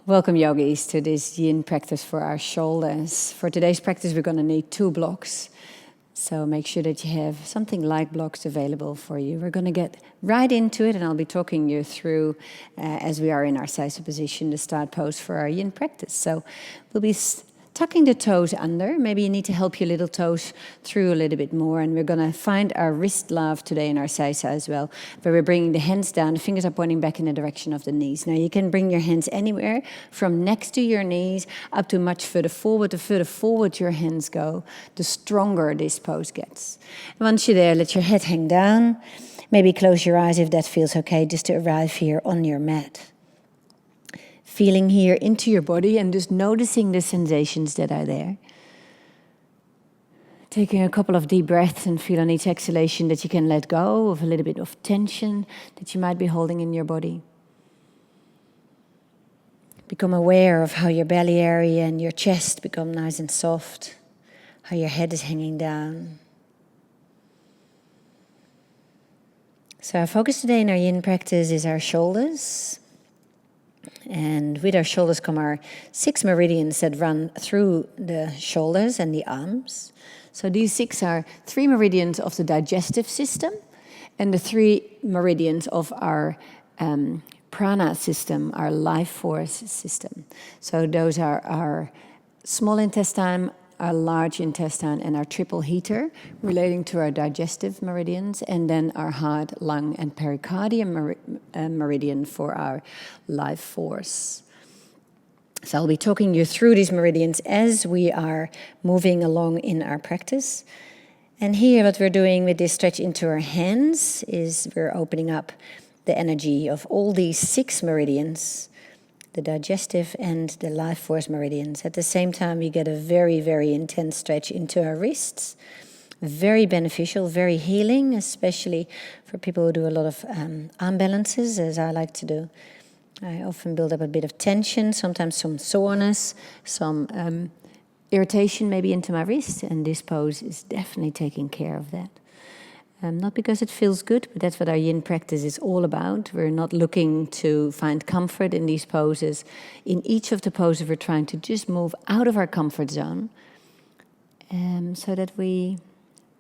Welcome, yogis, to this yin practice for our shoulders. For today's practice, we're going to need 2 blocks. So make sure that you have something like blocks available for you. We're going to get right into it, and I'll be talking you through, as we are in our seiso position, the start pose for our yin practice. So we'll be tucking the toes under. Maybe you need to help your little toes through a little bit more. And we're going to find our wrist love today in our seiso as well, where we're bringing the hands down, the fingers are pointing back in the direction of the knees. Now you can bring your hands anywhere from next to your knees up to much further forward. The further forward your hands go, the stronger this pose gets. And once you're there, let your head hang down. Maybe close your eyes if that feels okay, just to arrive here on your mat. Feeling here into your body and just noticing the sensations that are there. Taking a couple of deep breaths and feel on each exhalation that you can let go of a little bit of tension that you might be holding in your body. Become aware of how your belly area and your chest become nice and soft, how your head is hanging down. So our focus today in our yin practice is our shoulders. And with our shoulders come our 6 meridians that run through the shoulders and the arms. So these 6 are 3 meridians of the digestive system and the 3 meridians of our prana system, our life force system. So those are our small intestine, our large intestine, and our triple heater relating to our digestive meridians, and then our heart, lung, and pericardium meridian for our life force. So I'll be talking you through these meridians as we are moving along in our practice. And here what we're doing with this stretch into our hands is we're opening up the energy of all these 6 meridians, the digestive and the life force meridians. At the same time, we get a very, very intense stretch into our wrists. Very beneficial, very healing, especially for people who do a lot of arm balances, as I like to do. I often build up a bit of tension, sometimes some soreness, some irritation maybe into my wrist, and this pose is definitely taking care of that. Not because it feels good, but that's what our yin practice is all about. We're not looking to find comfort in these poses. In each of the poses, we're trying to just move out of our comfort zone so that we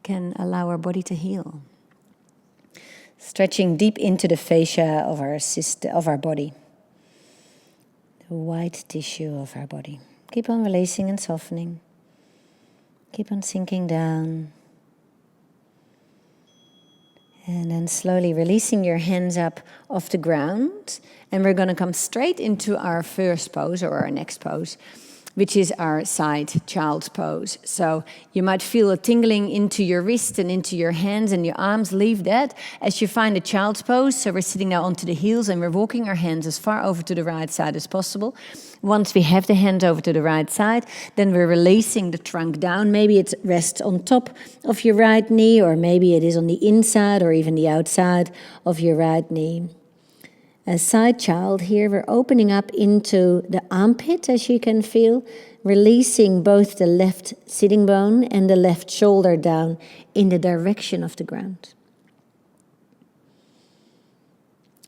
can allow our body to heal. Stretching deep into the fascia of our body, the white tissue of our body. Keep on releasing and softening. Keep on sinking down. And then slowly releasing your hands up off the ground. And we're going to come straight into our first pose or our next pose, which is our side child's pose. So you might feel a tingling into your wrist and into your hands and your arms. Leave that as you find a child's pose. So we're sitting now onto the heels and we're walking our hands as far over to the right side as possible. Once we have the hands over to the right side, then we're releasing the trunk down. Maybe it rests on top of your right knee, or maybe it is on the inside or even the outside of your right knee. As side child here, we're opening up into the armpit, as you can feel, releasing both the left sitting bone and the left shoulder down in the direction of the ground.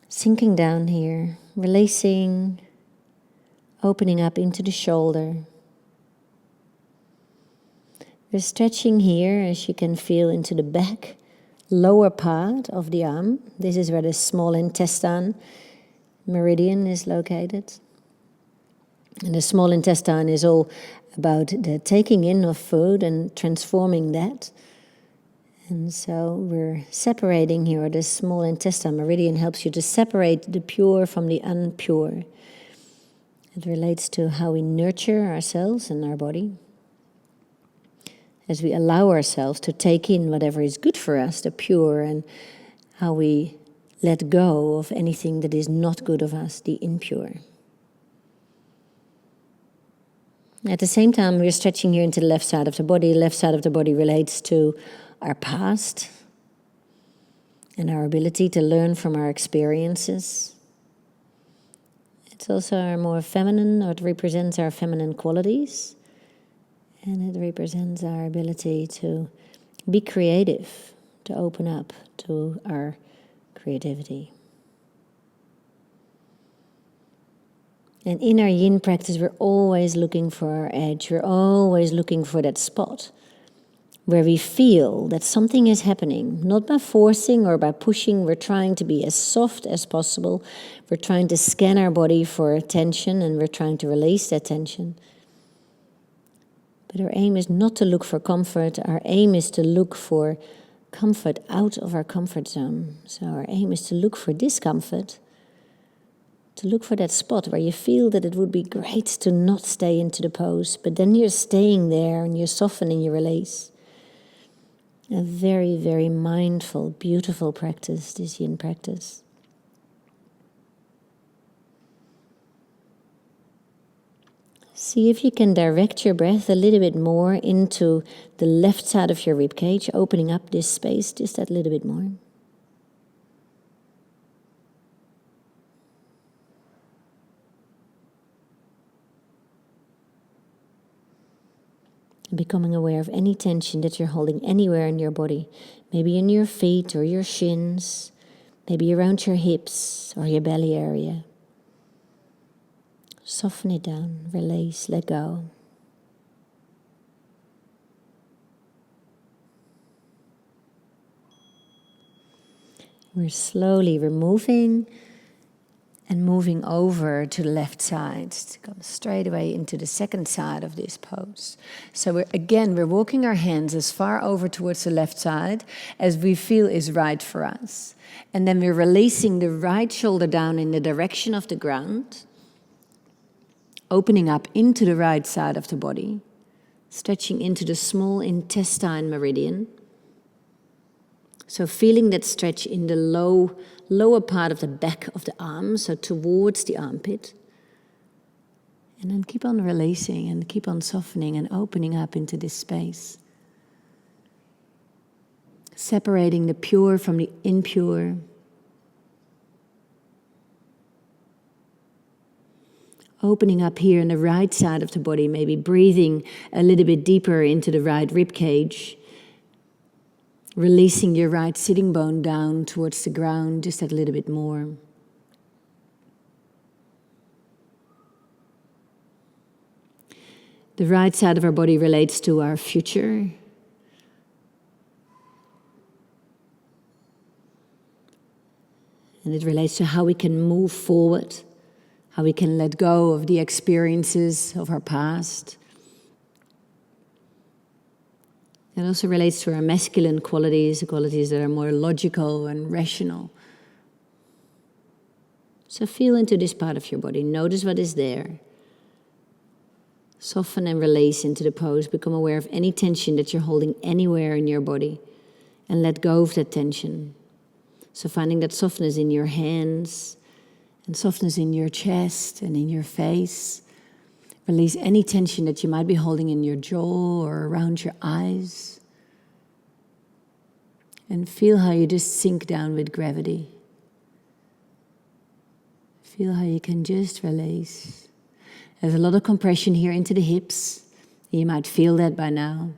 Sinking down here, releasing, opening up into the shoulder. We're stretching here, as you can feel, into the back, lower part of the arm. This is where the small intestine meridian is located. And the small intestine is all about the taking in of food and transforming that. And so we're separating here. The small intestine meridian helps you to separate the pure from the impure. It relates to how we nurture ourselves and our body. As we allow ourselves to take in whatever is good for us, the pure, and how we let go of anything that is not good of us, the impure. At the same time, we're stretching here into the left side of the body. The left side of the body relates to our past and our ability to learn from our experiences. It's also our more feminine, or it represents our feminine qualities. And it represents our ability to be creative, to open up to our creativity. And in our yin practice, we're always looking for our edge. We're always looking for that spot where we feel that something is happening, not by forcing or by pushing. We're trying to be as soft as possible. We're trying to scan our body for tension, and we're trying to release that tension. But our aim is not to look for comfort. Our aim is to look for comfort out of our comfort zone. So our aim is to look for discomfort, to look for that spot where you feel that it would be great to not stay into the pose, but then you're staying there and you're softening your release. A very, very mindful, beautiful practice, this yin practice. See if you can direct your breath a little bit more into the left side of your ribcage, opening up this space just that little bit more. Becoming aware of any tension that you're holding anywhere in your body, maybe in your feet or your shins, maybe around your hips or your belly area. Soften it down, release, let go. We're slowly removing and moving over to the left side to come straight away into the second side of this pose. So we're walking our hands as far over towards the left side as we feel is right for us. And then we're releasing the right shoulder down in the direction of the ground, opening up into the right side of the body, stretching into the small intestine meridian. So feeling that stretch in the lower part of the back of the arm, so towards the armpit. And then keep on releasing and keep on softening and opening up into this space. Separating the pure from the impure. Opening up here in the right side of the body, maybe breathing a little bit deeper into the right rib cage. Releasing your right sitting bone down towards the ground just a little bit more. The right side of our body relates to our future. And it relates to how we can move forward, how we can let go of the experiences of our past. It also relates to our masculine qualities, the qualities that are more logical and rational. So feel into this part of your body. Notice what is there. Soften and release into the pose. Become aware of any tension that you're holding anywhere in your body. And let go of that tension. So finding that softness in your hands and softness in your chest and in your face. Release any tension that you might be holding in your jaw or around your eyes. And feel how you just sink down with gravity. Feel how you can just release. There's a lot of compression here into the hips. You might feel that by now.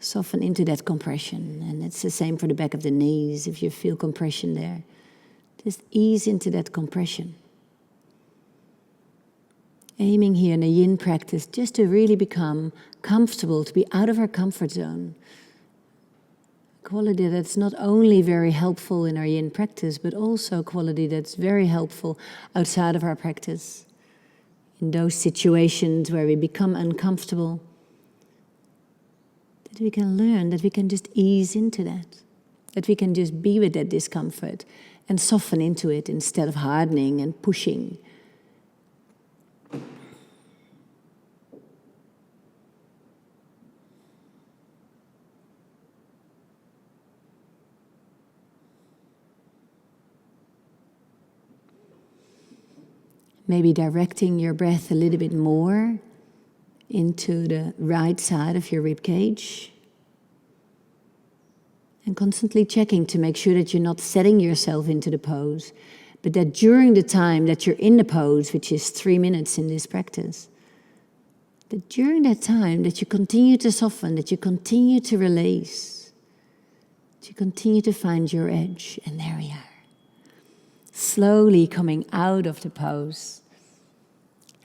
Soften into that compression. And it's the same for the back of the knees. If you feel compression there, just ease into that compression. Aiming here in a yin practice just to really become comfortable, to be out of our comfort zone. A quality that's not only very helpful in our yin practice, but also a quality that's very helpful outside of our practice. In those situations where we become uncomfortable, that we can learn that we can just ease into that we can just be with that discomfort and soften into it instead of hardening and pushing. Maybe directing your breath a little bit more into the right side of your rib cage. And constantly checking to make sure that you're not setting yourself into the pose, but that during the time that you're in the pose, which is 3 minutes in this practice, that during that time that you continue to soften, that you continue to release, that you continue to find your edge. And there we are. Slowly coming out of the pose.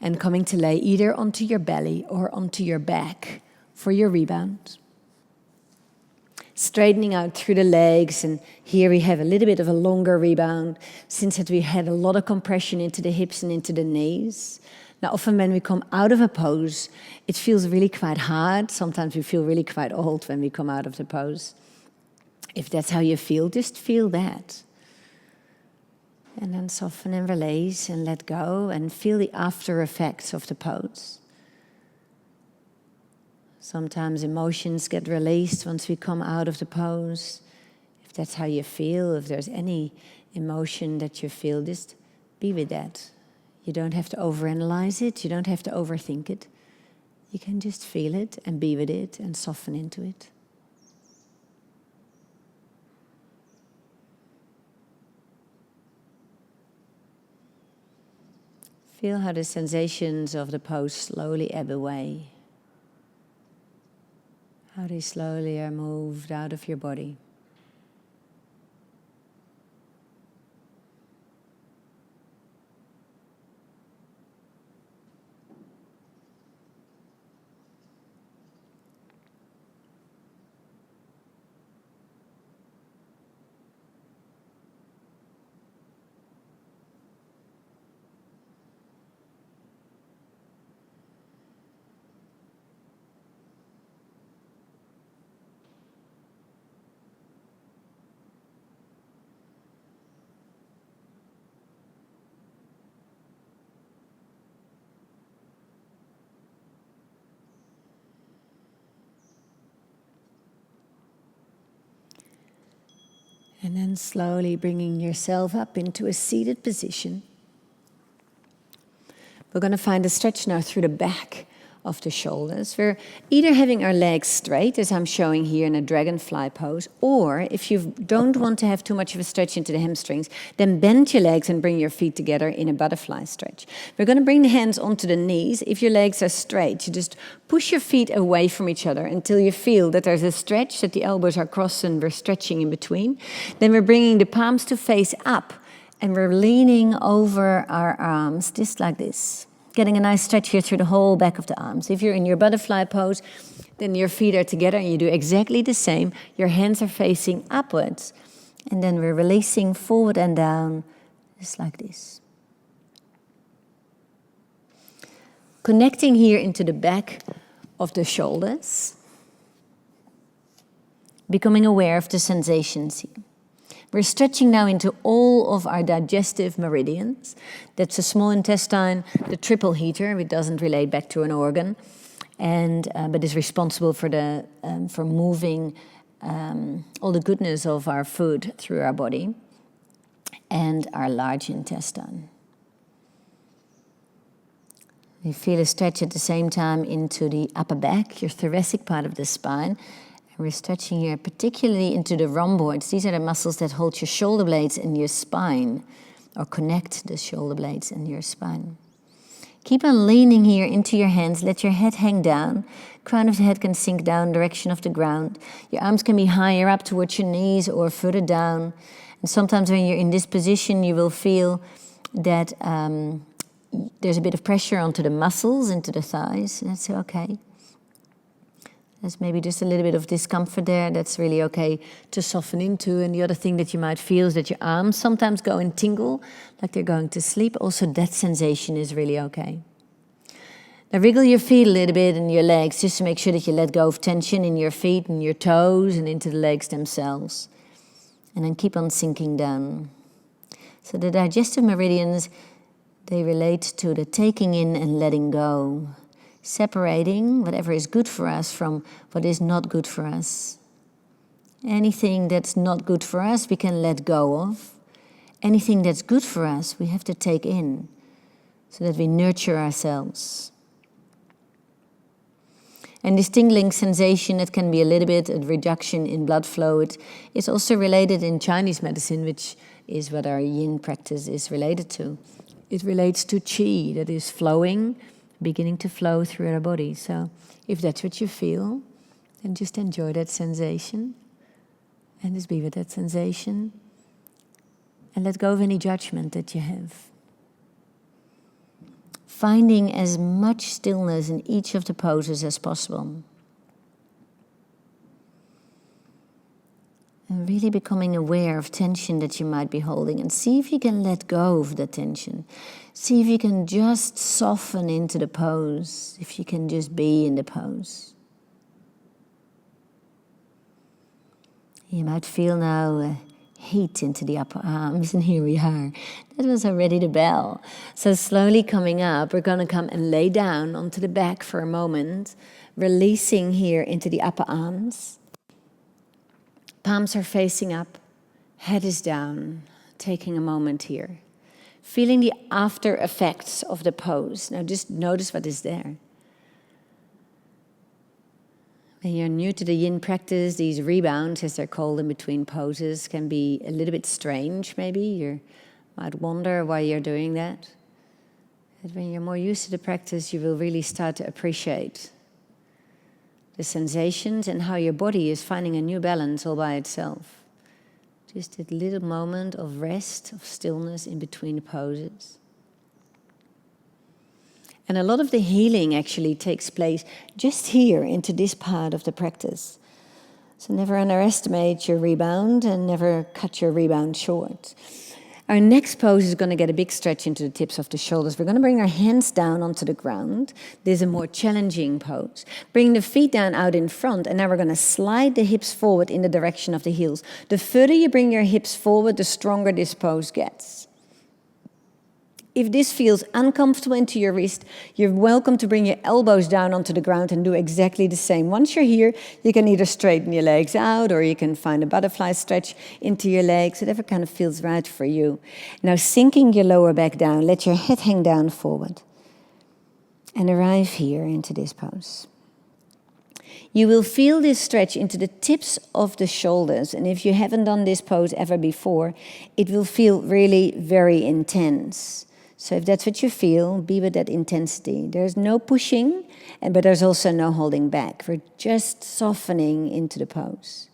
And coming to lay either onto your belly or onto your back for your rebound. Straightening out through the legs, and here we have a little bit of a longer rebound since that we had a lot of compression into the hips and into the knees. Now often when we come out of a pose, it feels really quite hard. Sometimes we feel really quite old when we come out of the pose. If that's how you feel, just feel that. And then soften and release and let go and feel the after effects of the pose. Sometimes emotions get released once we come out of the pose. If that's how you feel, if there's any emotion that you feel, just be with that. You don't have to overanalyze it, you don't have to overthink it. You can just feel it and be with it and soften into it. Feel how the sensations of the pose slowly ebb away. How they slowly are moved out of your body. And then slowly bringing yourself up into a seated position. We're going to find a stretch now through the back of the shoulders. We're either having our legs straight, as I'm showing here in a dragonfly pose, or if you don't want to have too much of a stretch into the hamstrings, then bend your legs and bring your feet together in a butterfly stretch. We're going to bring the hands onto the knees. If your legs are straight, you just push your feet away from each other until you feel that there's a stretch, that the elbows are crossed and we're stretching in between. Then we're bringing the palms to face up and we're leaning over our arms, just like this. Getting a nice stretch here through the whole back of the arms. If you're in your butterfly pose, then your feet are together and you do exactly the same. Your hands are facing upwards. And then we're releasing forward and down, just like this. Connecting here into the back of the shoulders. Becoming aware of the sensations here. We're stretching now into all of our digestive meridians. That's the small intestine, the triple heater, which doesn't relate back to an organ, and but is responsible for moving all the goodness of our food through our body, and our large intestine. You feel a stretch at the same time into the upper back, your thoracic part of the spine. We're stretching here particularly into the rhomboids. These are the muscles that hold your shoulder blades and your spine, or connect the shoulder blades and your spine. Keep on leaning here into your hands. Let your head hang down. Crown of the head can sink down direction of the ground. Your arms can be higher up towards your knees or further down. And sometimes when you're in this position, you will feel that there's a bit of pressure onto the muscles, into the thighs. That's okay. There's maybe just a little bit of discomfort there. That's really okay to soften into. And the other thing that you might feel is that your arms sometimes go and tingle, like they're going to sleep. Also, that sensation is really okay. Now wriggle your feet a little bit and your legs, just to make sure that you let go of tension in your feet and your toes and into the legs themselves. And then keep on sinking down. So the digestive meridians, they relate to the taking in and letting go. Separating whatever is good for us from what is not good for us. Anything that's not good for us, we can let go of. Anything that's good for us, we have to take in so that we nurture ourselves. And this tingling sensation, it can be a little bit a reduction in blood flow. It is also related in Chinese medicine, which is what our yin practice is related to. It relates to qi that is flowing, beginning to flow through our body. So if that's what you feel, then just enjoy that sensation and just be with that sensation and let go of any judgment that you have. finding as much stillness in each of the poses as possible. And really becoming aware of tension that you might be holding, and see if you can let go of the tension. See if you can just soften into the pose, if you can just be in the pose. You might feel now heat into the upper arms, and here we are. That was already the bell. So slowly coming up, we're going to come and lay down onto the back for a moment, releasing here into the upper arms. Palms are facing up, head is down, taking a moment here. Feeling the after effects of the pose. Now just notice what is there. When you're new to the Yin practice, these rebounds, as they're called in between poses, can be a little bit strange maybe. You might wonder why you're doing that. But when you're more used to the practice, you will really start to appreciate the sensations and how your body is finding a new balance all by itself. Just a little moment of rest, of stillness in between the poses. And a lot of the healing actually takes place just here into this part of the practice. So never underestimate your rebound and never cut your rebound short. Our next pose is going to get a big stretch into the tips of the shoulders. We're going to bring our hands down onto the ground. This is a more challenging pose. Bring the feet down out in front, and now we're going to slide the hips forward in the direction of the heels. The further you bring your hips forward, the stronger this pose gets. If this feels uncomfortable into your wrist, you're welcome to bring your elbows down onto the ground and do exactly the same. Once you're here, you can either straighten your legs out or you can find a butterfly stretch into your legs, whatever kind of feels right for you. Now sinking your lower back down, let your head hang down forward and arrive here into this pose. You will feel this stretch into the tips of the shoulders, and if you haven't done this pose ever before, it will feel really very intense. So if that's what you feel, be with that intensity. There's no pushing, but there's also no holding back. We're just softening into the pose.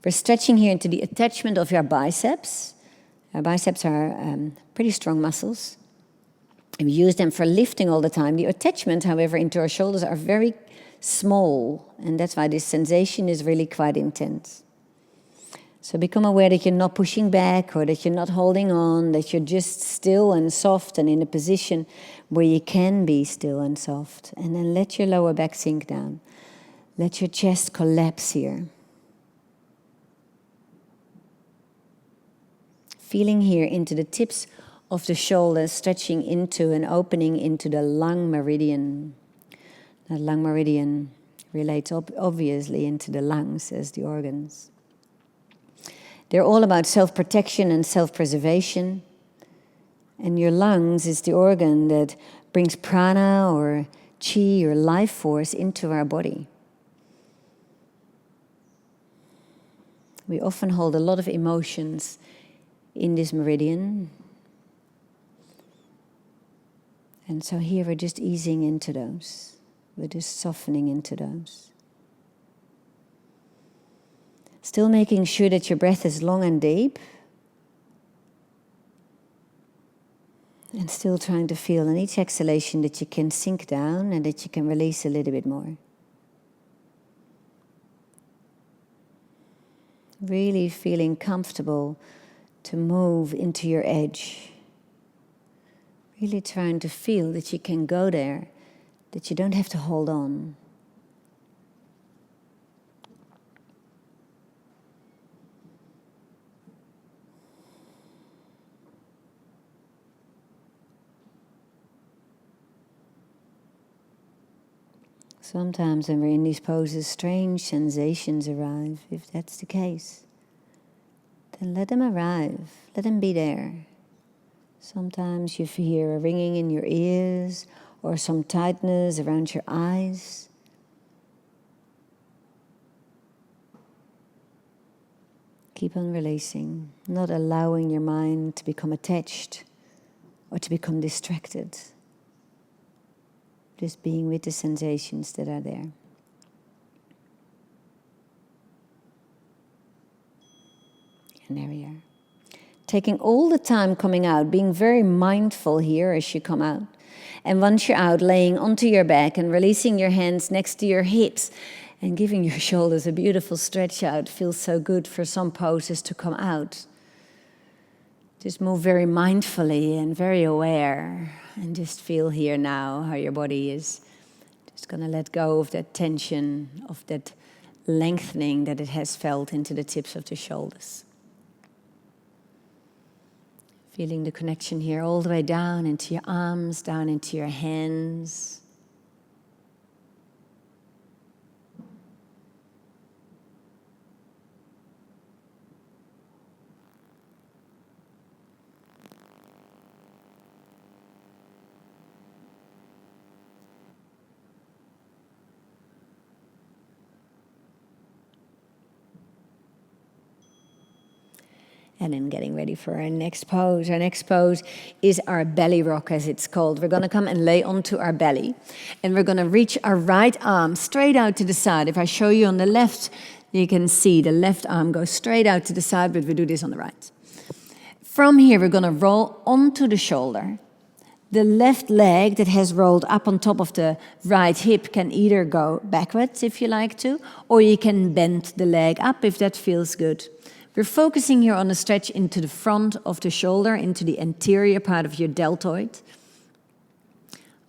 We're stretching here into the attachment of your biceps. Our biceps are pretty strong muscles. We use them for lifting all the time. The attachment, however, into our shoulders are very small, and that's why this sensation is really quite intense. So become aware that you're not pushing back or that you're not holding on, that you're just still and soft and in a position where you can be still and soft. And then let your lower back sink down. Let your chest collapse here. Feeling here into the tips of the shoulders, stretching into and opening into the lung meridian. The lung meridian relates obviously into the lungs as the organs. They're all about self-protection and self-preservation. And your lungs is the organ that brings prana or chi or life force into our body. We often hold a lot of emotions in this meridian. And so here we're just easing into those. We're just softening into those. Still making sure that your breath is long and deep. And still trying to feel in each exhalation that you can sink down and that you can release a little bit more. Really feeling comfortable to move into your edge. Really trying to feel that you can go there, that you don't have to hold on. Sometimes when we're in these poses, strange sensations arrive. If that's the case, then let them arrive. Let them be there. Sometimes you hear a ringing in your ears or some tightness around your eyes. Keep on releasing, not allowing your mind to become attached or to become distracted. Just being with the sensations that are there. And there we are. Taking all the time coming out, being very mindful here as you come out. And once you're out, laying onto your back and releasing your hands next to your hips and giving your shoulders a beautiful stretch out. Feels so good for some poses to come out. Just move very mindfully and very aware, and just feel here now how your body is just going to let go of that tension, of that lengthening that it has felt into the tips of the shoulders. Feeling the connection here all the way down into your arms, down into your hands. And then getting ready for our next pose. Our next pose is our belly rock, as it's called. We're going to come and lay onto our belly. And we're going to reach our right arm straight out to the side. If I show you on the left, you can see the left arm goes straight out to the side, but we do this on the right. From here, we're going to roll onto the shoulder. The left leg that has rolled up on top of the right hip can either go backwards if you like to, or you can bend the leg up if that feels good. We're focusing here on a stretch into the front of the shoulder, into the anterior part of your deltoid.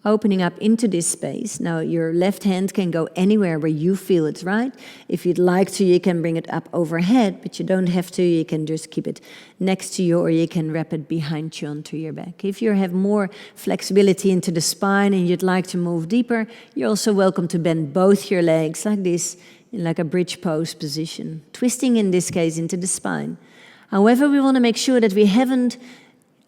Opening up into this space. Now your left hand can go anywhere where you feel it's right. If you'd like to, you can bring it up overhead, but you don't have to. You can just keep it next to you, or you can wrap it behind you onto your back. If you have more flexibility into the spine and you'd like to move deeper, you're also welcome to bend both your legs like this, in like a bridge pose position, twisting in this case into the spine. However, we want to make sure that we haven't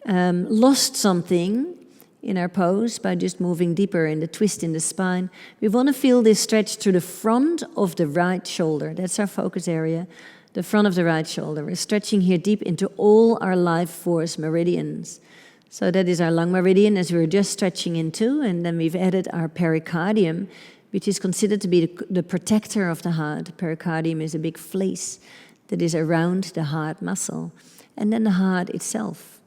lost something in our pose by just moving deeper in the twist in the spine. We want to feel this stretch through the front of the right shoulder. That's our focus area, the front of the right shoulder. We're stretching here deep into all our life force meridians. So that is our lung meridian, as we were just stretching into, and then we've added our pericardium, which is considered to be the protector of the heart. The pericardium is a big fleece that is around the heart muscle, and then the heart itself.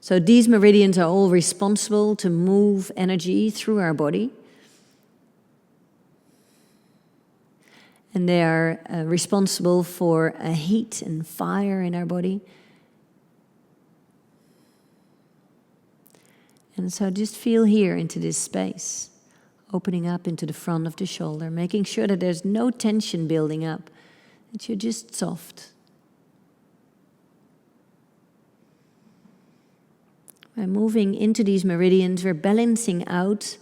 So these meridians are all responsible to move energy through our body. And they are responsible for a heat and fire in our body. And so just feel here into this space. Opening up into the front of the shoulder, making sure that there's no tension building up, that you're just soft. By moving into these meridians, we're balancing out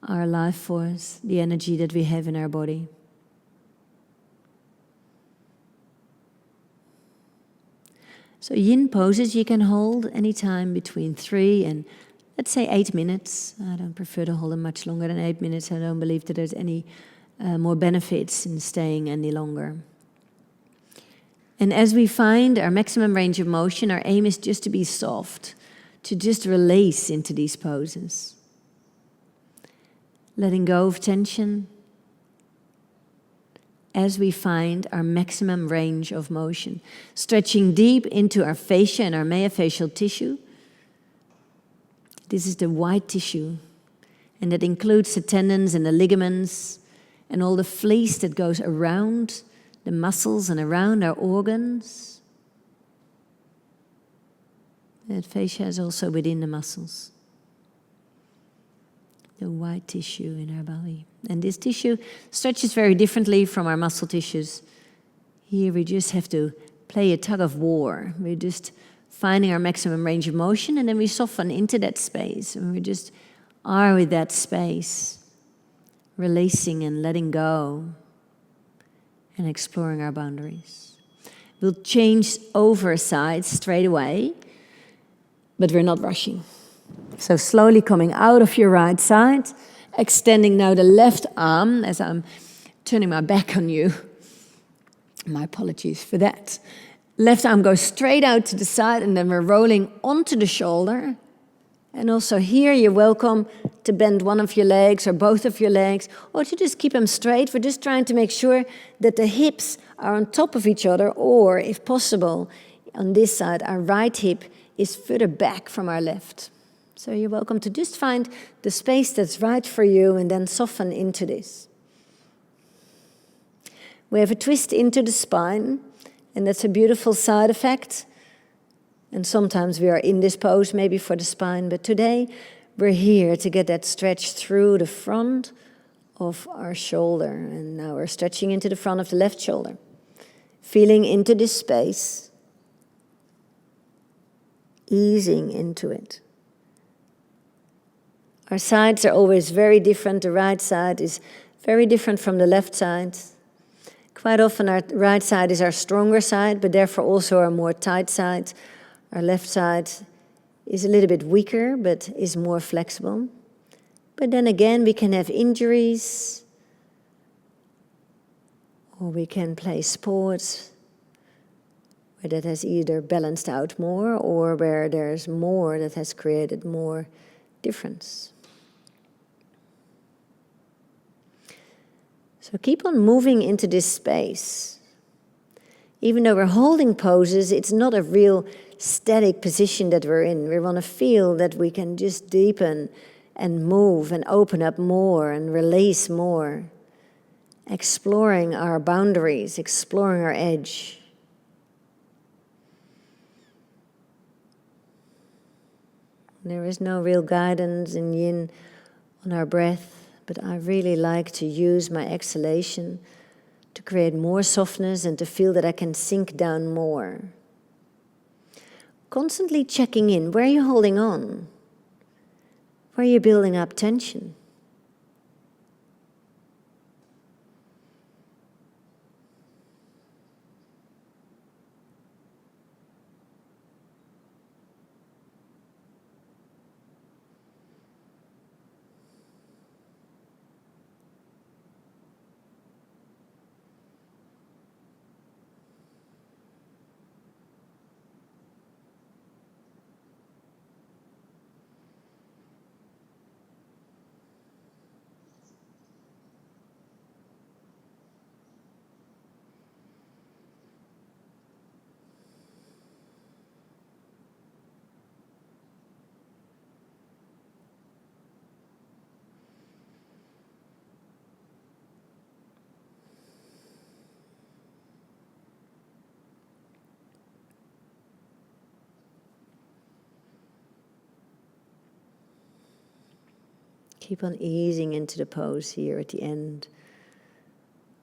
our life force, the energy that we have in our body. So yin poses you can hold anytime between 3 and let's say 8 minutes. I don't prefer to hold them much longer than 8 minutes. I don't believe that there's any more benefits in staying any longer. And as we find our maximum range of motion, our aim is just to be soft, to just release into these poses. Letting go of tension as we find our maximum range of motion. Stretching deep into our fascia and our myofascial tissue. This is the white tissue, and that includes the tendons and the ligaments and all the fleece that goes around the muscles and around our organs. That fascia is also within the muscles. The white tissue in our body. And this tissue stretches very differently from our muscle tissues. Here we just have to play a tug of war. We're just finding our maximum range of motion, and then we soften into that space, and we just are with that space, releasing and letting go, and exploring our boundaries. We'll change over sides straight away, but we're not rushing. So slowly coming out of your right side, extending now the left arm as I'm turning my back on you. My apologies for that. Left arm goes straight out to the side, and then we're rolling onto the shoulder. And also here you're welcome to bend one of your legs or both of your legs, or to just keep them straight. We're just trying to make sure that the hips are on top of each other, or if possible, on this side, our right hip is further back from our left. So you're welcome to just find the space that's right for you and then soften into this. We have a twist into the spine, and that's a beautiful side effect. And sometimes we are in this pose maybe for the spine, but today we're here to get that stretch through the front of our shoulder. And now we're stretching into the front of the left shoulder, feeling into this space, easing into it. Our sides are always very different. The right side is very different from the left side. Quite often our right side is our stronger side, but therefore also our more tight side. Our left side is a little bit weaker, but is more flexible. But then again, we can have injuries, or we can play sports where that has either balanced out more or where there's more that has created more difference. So keep on moving into this space. Even though we're holding poses, it's not a real static position that we're in. We want to feel that we can just deepen and move and open up more and release more, exploring our boundaries, exploring our edge. There is no real guidance in Yin on our breath, but I really like to use my exhalation to create more softness and to feel that I can sink down more. Constantly checking in. Where are you holding on? Where are you building up tension? Keep on easing into the pose here at the end.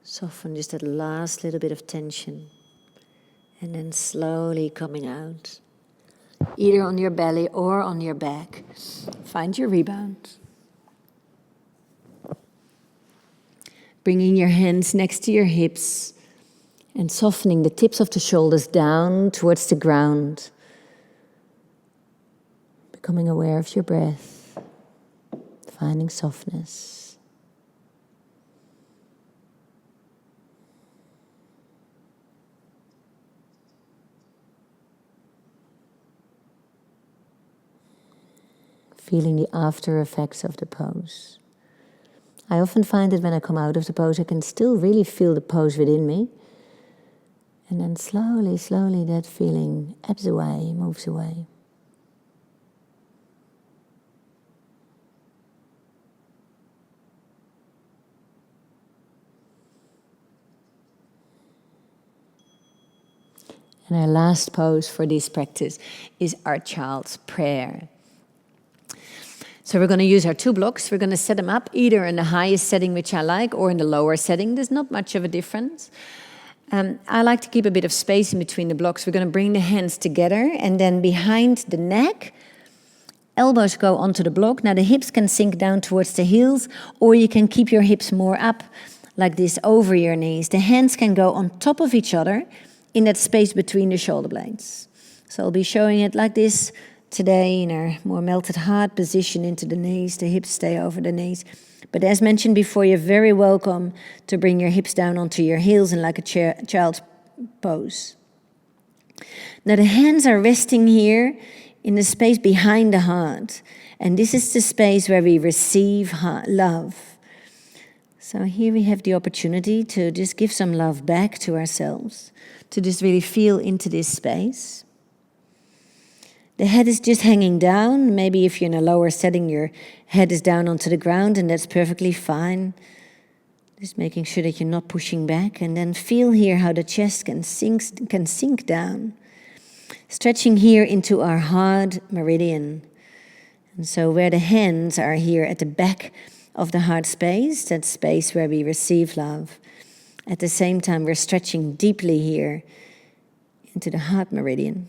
Soften just that last little bit of tension. And then slowly coming out. Either on your belly or on your back. Find your rebound. Bringing your hands next to your hips and softening the tips of the shoulders down towards the ground. Becoming aware of your breath. Finding softness. Feeling the after effects of the pose. I often find that when I come out of the pose, I can still really feel the pose within me. And then slowly, slowly that feeling ebbs away, moves away. And our last pose for this practice is our child's prayer. So we're going to use our 2 blocks. We're going to set them up either in the highest setting, which I like, or in the lower setting. There's not much of a difference. I like to keep a bit of space in between the blocks. We're going to bring the hands together, and then behind the neck, elbows go onto the block. Now the hips can sink down towards the heels, or you can keep your hips more up like this over your knees. The hands can go on top of each other in that space between the shoulder blades. So I'll be showing it like this today in our more melted heart position into the knees. The hips stay over the knees. But as mentioned before, you're very welcome to bring your hips down onto your heels in like a child's pose. Now the hands are resting here in the space behind the heart. And this is the space where we receive love. So here we have the opportunity to just give some love back to ourselves, to just really feel into this space. The head is just hanging down. Maybe if you're in a lower setting, your head is down onto the ground, and that's perfectly fine. Just making sure that you're not pushing back. And then feel here how the chest can sink down. Stretching here into our heart meridian. And so where the hands are here at the back of the heart space, that space where we receive love. At the same time, we're stretching deeply here into the heart meridian.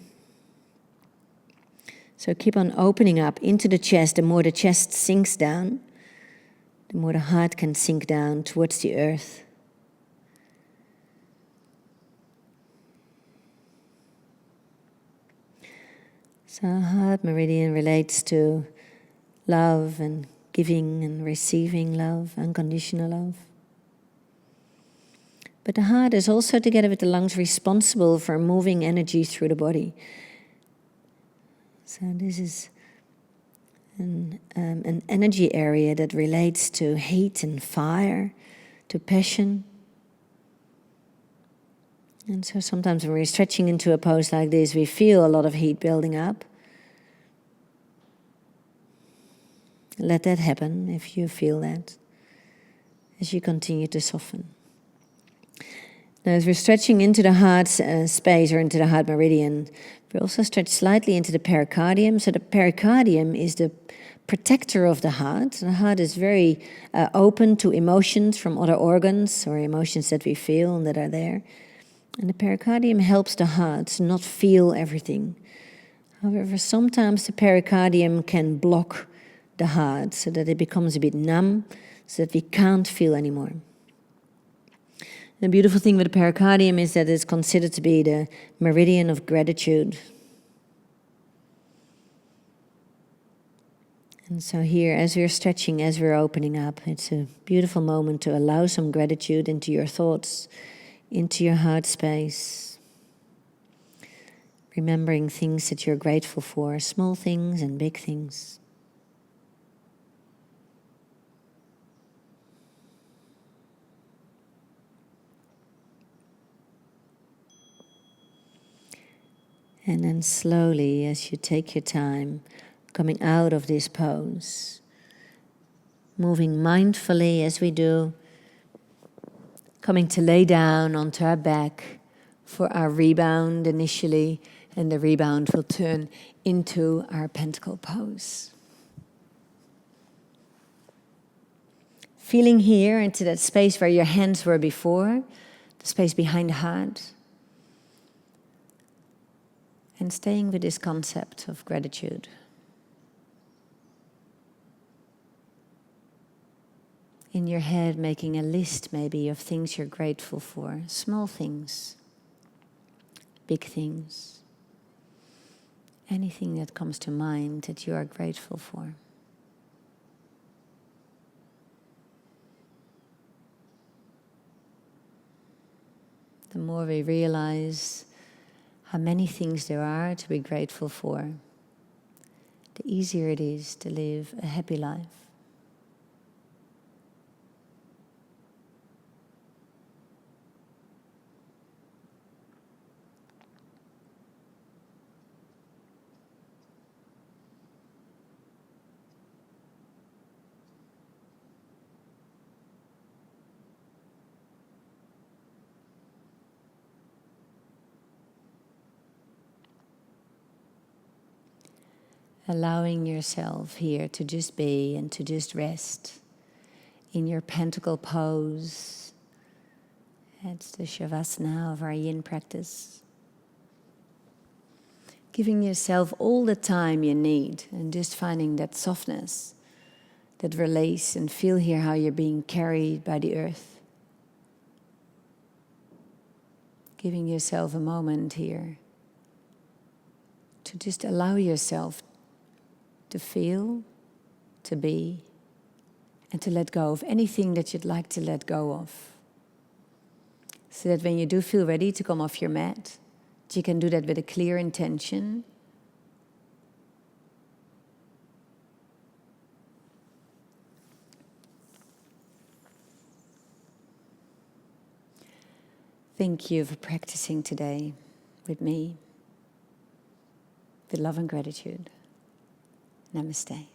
So keep on opening up into the chest. The more the chest sinks down, the more the heart can sink down towards the earth. So heart meridian relates to love and giving and receiving love, unconditional love. But the heart is also, together with the lungs, responsible for moving energy through the body. So this is an energy area that relates to heat and fire, to passion. And so sometimes when we're stretching into a pose like this, we feel a lot of heat building up. Let that happen if you feel that, as you continue to soften. Now, as we're stretching into the heart space or into the heart meridian, we also stretch slightly into the pericardium. So the pericardium is the protector of the heart. The heart is very open to emotions from other organs or emotions that we feel and that are there. And the pericardium helps the heart to not feel everything. However, sometimes the pericardium can block the heart so that it becomes a bit numb, so that we can't feel anymore. The beautiful thing with the pericardium is that it's considered to be the meridian of gratitude. And so here, as we're stretching, as we're opening up, it's a beautiful moment to allow some gratitude into your thoughts, into your heart space. Remembering things that you're grateful for, small things and big things. And then slowly, as you take your time, coming out of this pose, moving mindfully as we do, coming to lay down onto our back for our rebound initially, and the rebound will turn into our pentacle pose. Feeling here into that space where your hands were before, the space behind the heart. And staying with this concept of gratitude. In your head, making a list maybe of things you're grateful for. Small things, big things. Anything that comes to mind that you are grateful for. The more we realize how many things there are to be grateful for, the easier it is to live a happy life. Allowing yourself here to just be and to just rest in your pentacle pose. It's the Shavasana of our Yin practice. Giving yourself all the time you need and just finding that softness, that release, and feel here how you're being carried by the earth. Giving yourself a moment here to just allow yourself to feel, to be, and to let go of anything that you'd like to let go of. So that when you do feel ready to come off your mat, you can do that with a clear intention. Thank you for practicing today with me, with love and gratitude. Namaste.